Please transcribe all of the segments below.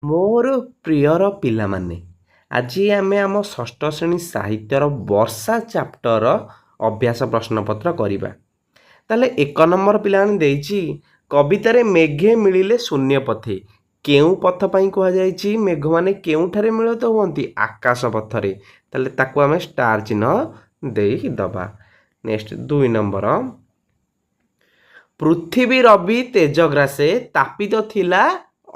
ମୋର ପ୍ରିୟର ପିଲାମାନେ, ଆଜି ଆମେ ଆମ ଷଷ୍ଠ ଶ୍ରେଣୀ ସାହିତ୍ୟର ବର୍ଷା ଚାପ୍ଟର ଅଭ୍ୟାସ ପ୍ରଶ୍ନପତ୍ର କରିବା। ତାହେଲେ 1 ନମ୍ବର ପିଲାମାନେ ଦେଇଛି, କବିତାରେ ମେଘେ ମିଳିଲେ ଶୂନ୍ୟ ପଥେ। କେଉଁ ପଥ ପାଇଁ କୁହାଯାଇଛି? ମେଘମାନେ କେଉଁଠାରେ ମିଳିତ ହୁଅନ୍ତି? ଆକାଶ ପଥରେ। ତାହେଲେ ତାକୁ ଆମେ ଷ୍ଟାର ଚିହ୍ନ ଦେଇଦେବା। ନେକ୍ସଟ 2 ନମ୍ବର, ପୃଥିବୀ ରବି ତେଜଗ୍ରାସେ ତାପିତ ଥିଲା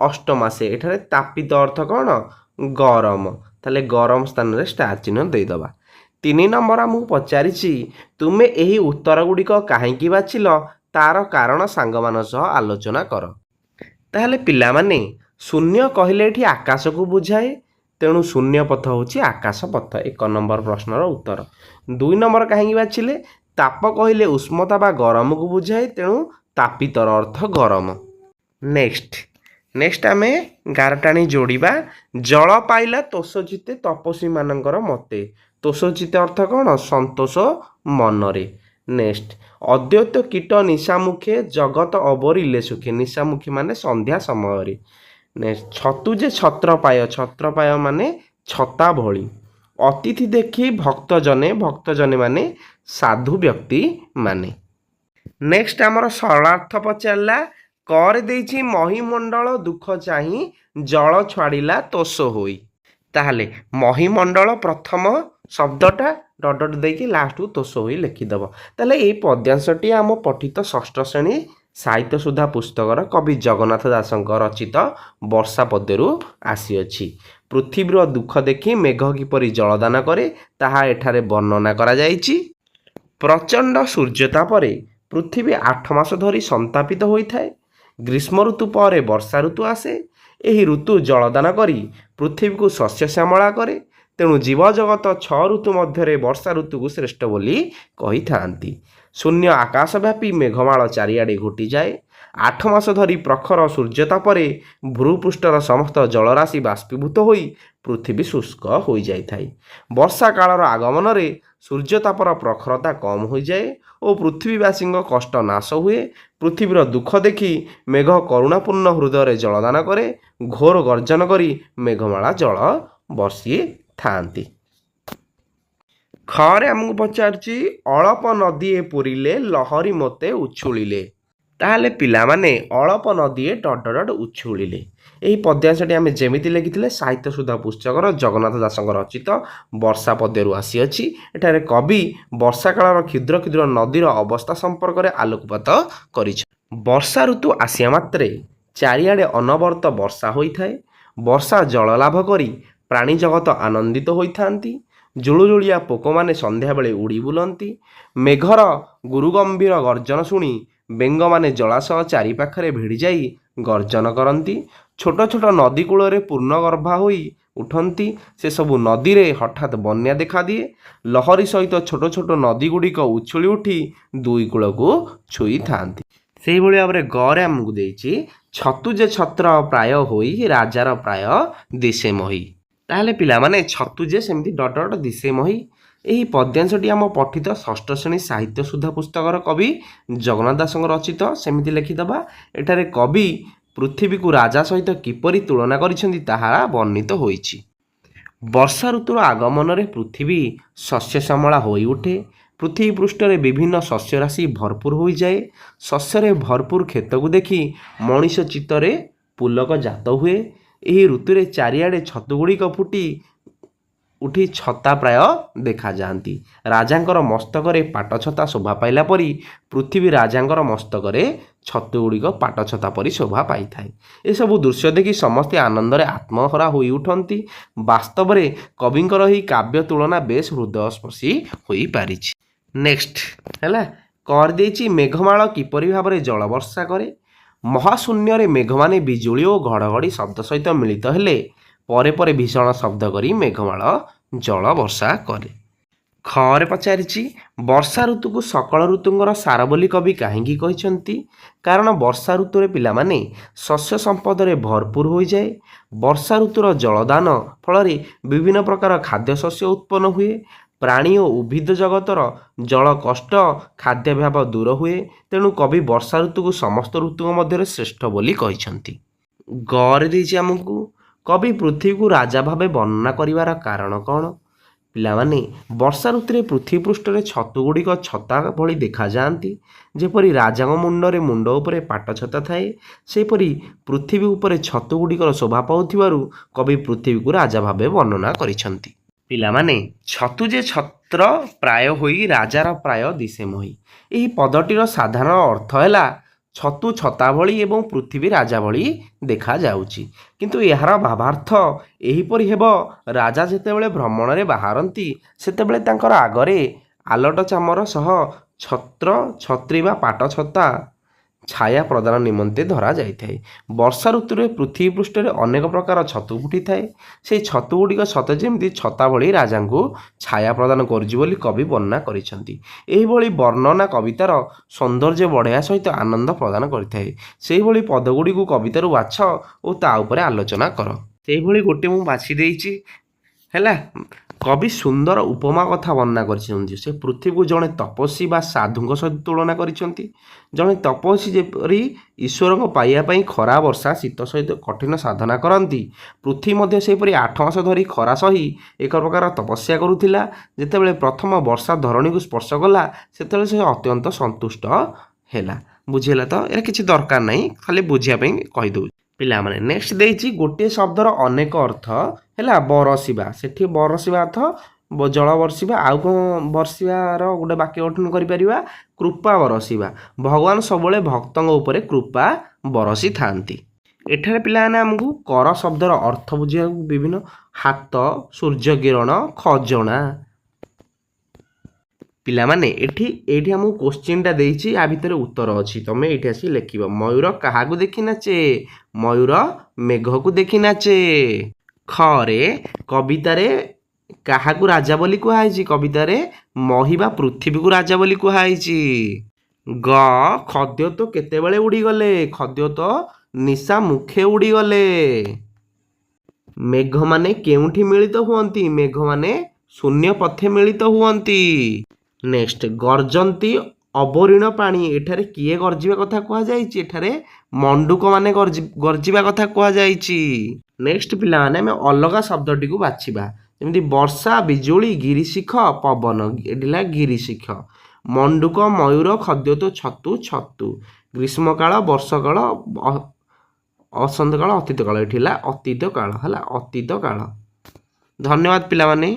ଅଷ୍ଟମାସେ। ଏଠାରେ ତାପିତ ଅର୍ଥ କ'ଣ? ଗରମ। ତାହେଲେ ଗରମ ସ୍ଥାନରେ ଷ୍ଟାର ଚିହ୍ନ ଦେଇଦେବା। 3 ନମ୍ବର ଆମକୁ ପଚାରିଛି, ତୁମେ ଏହି ଉତ୍ତର ଗୁଡ଼ିକ କାହିଁକି ବାଛିଲ? ତାର କାରଣ ସାଙ୍ଗମାନଙ୍କ ସହ ଆଲୋଚନା କର। ତାହେଲେ ପିଲାମାନେ, ଶୂନ୍ୟ କହିଲେ ଏଠି ଆକାଶକୁ ବୁଝାଏ, ତେଣୁ ଶୂନ୍ୟ ପଥ ହେଉଛି ଆକାଶ ପଥ। 1 ନମ୍ବର ପ୍ରଶ୍ନର ଉତ୍ତର। 2 ନମ୍ବର କାହିଁକି ବାଛିଲେ? ତାପ କହିଲେ ଉଷ୍ମତା ବା ଗରମକୁ ବୁଝାଏ, ତେଣୁ ତାପିତର ଅର୍ଥ ଗରମ। ନେକ୍ସଟ ଆମେ ଗାରଟାଣି ଯୋଡ଼ିବା। ଜଳ ପାଇଲା ତୋଷ ଚିତେ ତପସ୍ୱୀମାନଙ୍କର ମତେ। ତୋଷ ଚିତେ ଅର୍ଥ କ'ଣ? ସନ୍ତୋଷ ମନରେ। ନେକ୍ସଟ, ଅଦ୍ୱୈତ କୀଟ ନିଶାମୁଖେ ଜଗତ ଅବରିଲେ ସୁଖେ। ନିଶାମୁଖୀ ମାନେ ସନ୍ଧ୍ୟା ସମୟରେ। ନେକ୍ସଟ, ଛତୁ ଯେ ଛତ୍ରପାୟ। ଛତ୍ରପାୟ ମାନେ ଛତା ଭଳି। ଅତିଥି ଦେଖି ଭକ୍ତଜନେ। ଭକ୍ତଜନେ ମାନେ ସାଧୁ ବ୍ୟକ୍ତି ମାନେ। ନେକ୍ସଟ ଆମର ସରଳାର୍ଥ ପଚାରିଲା, କରେ ଦେଇଛି ମହିମଣ୍ଡଳ ଦୁଃଖ ଚାହିଁ ଜଳ ଛାଡ଼ିଲା ତୋଷ ହୋଇ। ତାହେଲେ ମହିମଣ୍ଡଳ ପ୍ରଥମ ଶବ୍ଦଟା ଡଟ ଦେଇକି ଲାଷ୍ଟକୁ ତୋଷ ହୋଇ ଲେଖିଦେବ। ତାହେଲେ ଏଇ ପଦ୍ୟାଂଶଟି ଆମ ପଠିତ ଷଷ୍ଠ ଶ୍ରେଣୀ ସାହିତ୍ୟ ସୁଧା ପୁସ୍ତକର କବି ଜଗନ୍ନାଥ ଦାସଙ୍କ ରଚିତ ବର୍ଷା ପଦ୍ୟରୁ ଆସିଅଛି। ପୃଥିବୀର ଦୁଃଖ ଦେଖି ମେଘ କିପରି ଜଳଦାନ କରେ ତାହା ଏଠାରେ ବର୍ଣ୍ଣନା କରାଯାଇଛି। ପ୍ରଚଣ୍ଡ ସୂର୍ଯ୍ୟତାପରେ ପୃଥିବୀ 8 ମାସ ଧରି ସନ୍ତାପିତ ହୋଇଥାଏ। ଗ୍ରୀଷ୍ମ ଋତୁ ପରେ ବର୍ଷା ଋତୁ ଆସେ। ଏହି ଋତୁ ଜଳଦାନ କରି ପୃଥିବୀକୁ ଶସ୍ୟ ଶ୍ୟାମଳା କରେ। ତେଣୁ ଜୀବଜଗତ 6 ଋତୁ ମଧ୍ୟରେ ବର୍ଷା ଋତୁକୁ ଶ୍ରେଷ୍ଠ ବୋଲି କହିଥାନ୍ତି। ଶୂନ୍ୟ ଆକାଶ ବ୍ୟାପୀ ମେଘମାଳ ଚାରିଆଡ଼େ ଘୋଟିଯାଏ। 8 ମାସ ଧରି ପ୍ରଖର ସୂର୍ଯ୍ୟତାପରେ ଭୂପୃଷ୍ଠର ସମସ୍ତ ଜଳରାଶି ବାଷ୍ପୀଭୂତ ହୋଇ ପୃଥିବୀ ଶୁଷ୍କ ହୋଇଯାଇଥାଏ। ବର୍ଷା କାଳର ଆଗମନରେ ସୂର୍ଯ୍ୟତାପର ପ୍ରଖରତା କମ୍ ହୋଇଯାଏ ଓ ପୃଥିବୀବାସୀଙ୍କ କଷ୍ଟ ନାଶ ହୁଏ। ପୃଥିବୀର ଦୁଃଖ ଦେଖି ମେଘ କରୁଣାପୂର୍ଣ୍ଣ ହୃଦୟରେ ଜଳଦାନ କରେ। ଘୋର ଗର୍ଜନ କରି ମେଘମାଳା ଜଳ ବର୍ଷିଥାନ୍ତି। ଖରେ ଆମକୁ ପଚାରୁଛି, ଅଳପ ନଦୀଏ ପୁରିଲେ ଲହରୀ ମୋତେ ଉଛୁଳିଲେ। ତାହେଲେ ପିଲାମାନେ, ଅଳପ ନଦୀଏ ଡଟ ଉଛୁଳିଲେ। ଏହି ପଦ୍ୟାଂଶଟି ଆମେ ଯେମିତି ଲେଖିଥିଲେ ସାହିତ୍ୟ ସୁଧା ପୁସ୍ତକର ଜଗନ୍ନାଥ ଦାସଙ୍କ ରଚିତ ବର୍ଷା ପଦ୍ୟରୁ ଆସିଅଛି। ଏଠାରେ କବି ବର୍ଷା କାଳର କ୍ଷୁଦ୍ର କ୍ଷୁଦ୍ର ନଦୀର ଅବସ୍ଥା ସମ୍ପର୍କରେ ଆଲୋକପାତ କରିଛନ୍ତି। ବର୍ଷା ଋତୁ ଆସିବା ମାତ୍ରେ ଚାରିଆଡ଼େ ଅନବରତ ବର୍ଷା ହୋଇଥାଏ। ବର୍ଷା ଜଳ ଲାଭ କରି ପ୍ରାଣୀ ଜଗତ ଆନନ୍ଦିତ ହୋଇଥାନ୍ତି। ଜୁଳୁଜୁଳିଆ ପୋକମାନେ ସନ୍ଧ୍ୟାବେଳେ ଉଡ଼ି ବୁଲନ୍ତି। ମେଘର ଗୁରୁଗମ୍ଭୀର ଗର୍ଜନ ଶୁଣି ବେଙ୍ଗମାନେ ଜଳାଶୟ ଚାରିପାଖରେ ଭିଡ଼ିଯାଇ ଗର୍ଜନ କରନ୍ତି। ଛୋଟ ଛୋଟ ନଦୀ କୂଳରେ ପୂର୍ଣ୍ଣଗର୍ଭା ହୋଇ ଉଠନ୍ତି। ସେସବୁ ନଦୀରେ ହଠାତ୍ ବନ୍ୟା ଦେଖାଦିଏ। ଲହରୀ ସହିତ ଛୋଟ ଛୋଟ ନଦୀ ଗୁଡ଼ିକ ଉଛୁଳି ଉଠି ଦୁଇ କୂଳକୁ ଛୁଇଁଥାନ୍ତି। ସେଇଭଳି ଭାବରେ ଗରେ ଆମକୁ ଦେଇଛି, ଛତୁ ଯେ ଛତ୍ର ପ୍ରାୟ ହୋଇ ରାଜାର ପ୍ରାୟ ଦିଶେ ମହି। ତାହେଲେ ପିଲାମାନେ, ଛତୁ ଯେ ସେମିତି ଡଟ ଦିଶେ ମହି। ଏହି ପଦ୍ୟାଂଶଟି ଆମ ପଠିତ ଷଷ୍ଠ ଶ୍ରେଣୀ ସାହିତ୍ୟ ସୁଧା ପୁସ୍ତକର କବି ଜଗନ୍ନାଥ ଦାସଙ୍କ ରଚିତ। ସେମିତି ଲେଖିଦେବା। ଏଠାରେ କବି ପୃଥିବୀକୁ ରାଜା ସହିତ କିପରି ତୁଳନା କରିଛନ୍ତି ତାହା ବର୍ଣ୍ଣିତ ହୋଇଛି। ବର୍ଷା ଋତୁର ଆଗମନରେ ପୃଥିବୀ ଶସ୍ୟ ଶ୍ୟାମଳା ହୋଇଉଠେ। ପୃଥିବୀ ପୃଷ୍ଠରେ ବିଭିନ୍ନ ଶସ୍ୟରାଶି ଭରପୁର ହୋଇଯାଏ। ଶସ୍ୟରେ ଭରପୁର କ୍ଷେତକୁ ଦେଖି ମଣିଷ ଚିତ୍ତରେ ପୁଲକ ଜାତ ହୁଏ। ଏହି ଋତୁରେ ଚାରିଆଡ଼େ ଛତୁଗୁଡ଼ିକ ଫୁଟି ଉଠି ଛତା ପ୍ରାୟ ଦେଖାଯାଆନ୍ତି। ରାଜାଙ୍କର ମସ୍ତକରେ ପାଟଛତା ଶୋଭା ପାଇଲା ପରି ପୃଥିବୀ ରାଜାଙ୍କର ମସ୍ତକରେ ଛତୁଗୁଡ଼ିକ ପାଟଛତା ପରି ଶୋଭା ପାଇଥାଏ। ଏସବୁ ଦୃଶ୍ୟ ଦେଖି ସମସ୍ତେ ଆନନ୍ଦରେ ଆତ୍ମହରା ହୋଇ ଉଠନ୍ତି। ବାସ୍ତବରେ କବିଙ୍କର ଏହି କାବ୍ୟ ତୁଳନା ବେଶ ହୃଦୟସ୍ପର୍ଶୀ ହୋଇପାରିଛି। ନେକ୍ସଟ ହେଲା, କରିଦେଇଛି ମେଘମାଳ କିପରି ଭାବରେ ଜଳବର୍ଷା କରେ। ମହାଶୂନ୍ୟରେ ମେଘମାନେ ବିଜୁଳି ଓ ଘଡ଼ଘଡ଼ି ଶବ୍ଦ ସହିତ ମିଳିତ ହେଲେ ପରେ ପରେ ଭୀଷଣ ଶବ୍ଦ କରି ମେଘମାଳ ଜଳ ବର୍ଷା କରେ। ଖରେ ପଚାରିଛି, ବର୍ଷା ଋତୁକୁ ସକଳ ଋତୁଙ୍କର ସାର ବୋଲି କବି କାହିଁକି କହିଛନ୍ତି? କାରଣ ବର୍ଷା ଋତୁରେ ପିଲାମାନେ ଶସ୍ୟ ସମ୍ପଦରେ ଭରପୁର ହୋଇଯାଏ। ବର୍ଷା ଋତୁର ଜଳଦାନ ଫଳରେ ବିଭିନ୍ନ ପ୍ରକାର ଖାଦ୍ୟଶସ୍ୟ ଉତ୍ପନ୍ନ ହୁଏ। ପ୍ରାଣୀ ଓ ଉଦ୍ଭିଦ ଜଗତର ଜଳ କଷ୍ଟ ଖାଦ୍ୟାଭାବ ଦୂର ହୁଏ। ତେଣୁ କବି ବର୍ଷା ଋତୁକୁ ସମସ୍ତ ଋତୁଙ୍କ ମଧ୍ୟରେ ଶ୍ରେଷ୍ଠ ବୋଲି କହିଛନ୍ତି। ଗରେ ଦେଇଛି ଆମକୁ, କବି ପୃଥିବୀକୁ ରାଜା ଭାବେ ବର୍ଣ୍ଣନା କରିବାର କାରଣ କ'ଣ? ପିଲାମାନେ, ବର୍ଷା ଋତୁରେ ପୃଥିବୀ ପୃଷ୍ଠରେ ଛତୁଗୁଡ଼ିକ ଛତା ଭଳି ଦେଖାଯାଆନ୍ତି। ଯେପରି ରାଜାଙ୍କ ମୁଣ୍ଡରେ ମୁଣ୍ଡ ଉପରେ ପାଟ ଛତା ଥାଏ, ସେହିପରି ପୃଥିବୀ ଉପରେ ଛତୁଗୁଡ଼ିକର ଶୋଭା ପାଉଥିବାରୁ କବି ପୃଥିବୀକୁ ରାଜା ଭାବେ ବର୍ଣ୍ଣନା କରିଛନ୍ତି। ପିଲାମାନେ, ଛତୁ ଯେ ଛତ୍ର ପ୍ରାୟ ହୋଇ ରାଜାର ପ୍ରାୟ ଦିଶେ ମୋହି। ଏହି ପଦଟିର ସାଧାରଣ ଅର୍ଥ ହେଲା ଛତୁ ଛତା ଭଳି ଏବଂ ପୃଥିବୀ ରାଜା ଭଳି ଦେଖାଯାଉଛି। କିନ୍ତୁ ଏହାର ଭାବାର୍ଥ ଏହିପରି ହେବ, ରାଜା ଯେତେବେଳେ ଭ୍ରମଣରେ ବାହାରନ୍ତି ସେତେବେଳେ ତାଙ୍କର ଆଗରେ ଆଲଟ ଚାମର ସହ ଛତ୍ର ଛତ୍ରୀ ବା ପାଟ ଛତା ଛାୟା ପ୍ରଦାନ ନିମନ୍ତେ ଧରାଯାଇଥାଏ। ବର୍ଷା ଋତୁରେ ପୃଥିବୀ ପୃଷ୍ଠରେ ଅନେକ ପ୍ରକାର ଛତୁ ଫୁଟିଥାଏ। ସେହି ଛତୁଗୁଡ଼ିକ ସତେ ଯେମିତି ଛତା ଭଳି ରାଜାଙ୍କୁ ଛାୟା ପ୍ରଦାନ କରୁଛି ବୋଲି କବି ବର୍ଣ୍ଣନା କରିଛନ୍ତି। ଏହିଭଳି ବର୍ଣ୍ଣନା କବିତାର ସୌନ୍ଦର୍ଯ୍ୟ ବଢ଼ାଇବା ସହିତ ଆନନ୍ଦ ପ୍ରଦାନ କରିଥାଏ। ସେହିଭଳି ପଦଗୁଡ଼ିକୁ କବିତାରୁ ବାଛ ଓ ତା ଉପରେ ଆଲୋଚନା କର। ସେହିଭଳି ଗୋଟିଏ ମୁଁ ବାଛି ଦେଇଛି ହେଲା। କବି ସୁନ୍ଦର ଉପମା କଥା ବର୍ଣ୍ଣନା କରିଛନ୍ତି। ସେ ପୃଥିବୀକୁ ଜଣେ ତପସ୍ୱୀ ବା ସାଧୁଙ୍କ ସହିତ ତୁଳନା କରିଛନ୍ତି। ଜଣେ ତପସ୍ୱୀ ଯେପରି ଈଶ୍ୱରଙ୍କ ପାଇବା ପାଇଁ ଖରା ବର୍ଷା ଶୀତ ସହିତ କଠିନ ସାଧନା କରନ୍ତି, ପୃଥିବୀ ମଧ୍ୟ ସେହିପରି 8 ମାସ ଧରି ଖରା ସହି ଏକ ପ୍ରକାର ତପସ୍ୟା କରୁଥିଲା। ଯେତେବେଳେ ପ୍ରଥମ ବର୍ଷା ଧରଣୀକୁ ସ୍ପର୍ଶ କଲା ସେତେବେଳେ ସେ ଅତ୍ୟନ୍ତ ସନ୍ତୁଷ୍ଟ ହେଲା। ବୁଝିହେଲା ତ? ଏହାର କିଛି ଦରକାର ନାହିଁ, ଖାଲି ବୁଝିବା ପାଇଁ କହିଦେଉଛି। ପିଲାମାନେ, ନେକ୍ସଟ ଦେଇଛି ଗୋଟିଏ ଶବ୍ଦର ଅନେକ ଅର୍ଥ ହେଲା। ବରସିବା, ସେଠି ବରସିବା ଅର୍ଥ ଜଳ ବର୍ଷିବା। ଆଉ କ'ଣ ବର୍ଷିବାର ଗୋଟେ ବାକ୍ୟ ଗଠନ କରିପାରିବା? କୃପା ବରସିବା। ଭଗବାନ ସବୁବେଳେ ଭକ୍ତଙ୍କ ଉପରେ କୃପା ବରସିଥାନ୍ତି। ଏଠାରେ ପିଲାମାନେ ଆମକୁ କର ଶବ୍ଦର ଅର୍ଥ ବୁଝିବାକୁ ବିଭିନ୍ନ ହାତ, ସୂର୍ଯ୍ୟକିରଣ, ଖଜଣା। ପିଲାମାନେ, ଏଇଠି ଆମକୁ କୋଶ୍ଚିନ୍ଟା ଦେଇଛି, ଆ ଭିତରେ ଉତ୍ତର ଅଛି। ତୁମେ ଏଇଠି ଆସି ଲେଖିବ। ମୟୂର କାହାକୁ ଦେଖି ନାଚେ? ମୟୂର ମେଘକୁ ଦେଖି ନାଚେ। ଖରେ କବିତାରେ କାହାକୁ ରାଜା ବୋଲି କୁହାଯାଇଛି? କବିତାରେ ମହି ବା ପୃଥିବୀକୁ ରାଜା ବୋଲି କୁହାଯାଇଛି। ଗ ଖଦ୍ୟ ତ କେତେବେଳେ ଉଡ଼ିଗଲେ? ଖଦ୍ୟ ତ ନିଶା ମୁଖେ ଉଡ଼ିଗଲେ। ମେଘମାନେ କେଉଁଠି ମିଳିତ ହୁଅନ୍ତି? ମେଘମାନେ ଶୂନ୍ୟ ପଥେ ମିଳିତ ହୁଅନ୍ତି। ନେକ୍ସଟ, ଗର୍ଜନ୍ତି ଅବରୀଣ ପାଣି। ଏଠାରେ କିଏ ଗର୍ଜିବା କଥା କୁହାଯାଇଛି? ଏଠାରେ ମଣ୍ଡୁକ ମାନେ ଗର୍ଜିବା କଥା କୁହାଯାଇଛି। ନେକ୍ସଟ ପିଲାମାନେ, ଆମେ ଅଲଗା ଶବ୍ଦଟିକୁ ବାଛିବା। ଯେମିତି ବର୍ଷା, ବିଜୁଳି, ଗିରିଶିଖ, ପବନ। ଏଠି ହେଲା ଗିରିଶିଖ। ମଣ୍ଡୁକ, ମୟୂର, ଖଦ୍ୟୋତ, ଛତୁ, ଛତୁ। ଗ୍ରୀଷ୍ମକାଳ, ବର୍ଷକାଳ, ଅସନ୍ତ କାଳ, ଅତୀତ କାଳ। ଏଠି ହେଲା ଅତୀତ କାଳ ହେଲା ଅତୀତ କାଳ। ଧନ୍ୟବାଦ ପିଲାମାନେ।